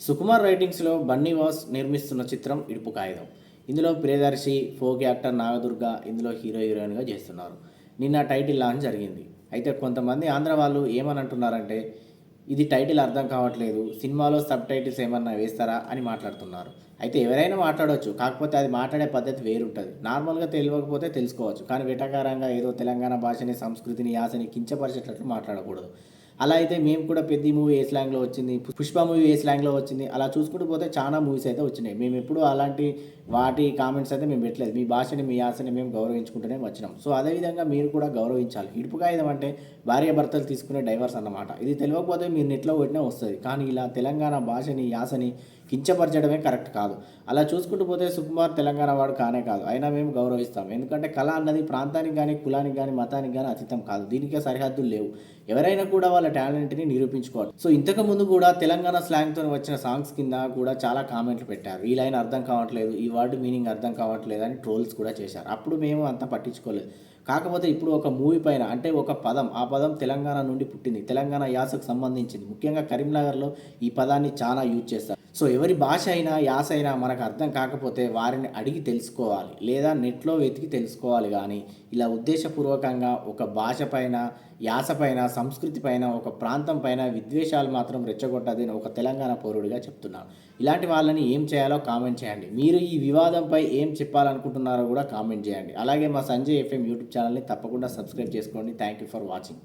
Sukumar రైటింగ్స్లో Bunny was నిర్మిస్తున్న చిత్రం ఇడుపు కాగితం. ఇందులో ప్రియదర్శి, ఫోక్ యాక్టర్ నాగదుర్గ ఇందులో హీరోయిన్గా చేస్తున్నారు. నిన్న టైటిల్ లాంచ్ జరిగింది. అయితే కొంతమంది ఆంధ్ర వాళ్ళు ఏమని అంటున్నారంటే, ఇది టైటిల్ అర్థం కావట్లేదు, సినిమాలో సబ్ టైటిల్స్ ఏమన్నా వేస్తారా అని మాట్లాడుతున్నారు. అయితే ఎవరైనా మాట్లాడవచ్చు, కాకపోతే అది మాట్లాడే పద్ధతి వేరుంటుంది. నార్మల్గా తెలియకపోతే తెలుసుకోవచ్చు, కానీ వెటకారంగా ఏదో తెలంగాణ భాషని, సంస్కృతిని, యాసని కించపరిచేటట్లు మాట్లాడకూడదు. అలా అయితే మేము కూడా పెద్ద మూవీ ఏ స్లాంగ్లో వచ్చింది, పుష్ప మూవీ ఏ స్లాంగ్లో వచ్చింది, అలా చూసుకుంటూ పోతే చాలా మూవీస్ అయితే వచ్చినాయి. మేము ఎప్పుడు అలాంటి వాటి కామెంట్స్ అయితే మేము పెట్టలేదు. మీ భాషని, మీ యాసని మేము గౌరవించుకుంటూనే వచ్చినాం. సో అదేవిధంగా మీరు కూడా గౌరవించాలి. ఇడుపు కాగితం అంటే భార్య భర్తలు తీసుకునే డైవర్స్ అన్నమాట. ఇది తెలియకపోతే మీరు నెట్లో కొట్టినా వస్తుంది. కానీ ఇలా తెలంగాణ భాషని, యాసని కించపరచడమే కరెక్ట్ కాదు. అలా చూసుకుంటూ పోతే సుకుమార్ తెలంగాణ వాడు కానే కాదు. అయినా మేము గౌరవిస్తాం. ఎందుకంటే కళ అన్నది ప్రాంతానికి కానీ, కులానికి కానీ, మతానికి కానీ అతీతం కాదు. దీనికే సరిహద్దులు లేవు. ఎవరైనా కూడా వాళ్ళ టాలెంట్ని నిరూపించుకోవాలి. సో ఇంతకు ముందు కూడా తెలంగాణ స్లాంగ్తో వచ్చిన సాంగ్స్ కింద కూడా చాలా కామెంట్లు పెట్టారు. ఈ లైన్ అర్థం కావట్లేదు, ఈ వర్డ్ మీనింగ్ అర్థం కావట్లేదు అని ట్రోల్స్ కూడా చేశారు. అప్పుడు మేము అంత పట్టించుకోలేదు. కాకపోతే ఇప్పుడు ఒక మూవీ పైన, అంటే ఒక పదం, ఆ పదం తెలంగాణ నుండి పుట్టింది, తెలంగాణ యాసకు సంబంధించింది. ముఖ్యంగా కరీంనగర్లో ఈ పదాన్ని చాలా యూజ్ చేస్తారు. సో ఎవరి భాష అయినా, యాస అయినా మనకు అర్థం కాకపోతే వారిని అడిగి తెలుసుకోవాలి, లేదా నెట్లో వెతికి తెలుసుకోవాలి. కానీ ఇలా ఉద్దేశపూర్వకంగా ఒక భాష పైన, యాస పైన, సంస్కృతి పైన, ఒక ప్రాంతం పైన విద్వేషాలు మాత్రం రెచ్చగొట్టదని ఒక తెలంగాణ పౌరుడిగా చెప్తున్నాను. ఇలాంటి వాళ్ళని ఏం చేయాలో కామెంట్ చేయండి. మీరు ఈ వివాదంపై ఏం చెప్పాలనుకుంటున్నారో కూడా కామెంట్ చేయండి. అలాగే మా సంజయ్ ఎఫ్ఎం యూట్యూబ్ ఛానల్ని తప్పకుండా సబ్స్క్రైబ్ చేసుకోండి. Thank you for watching.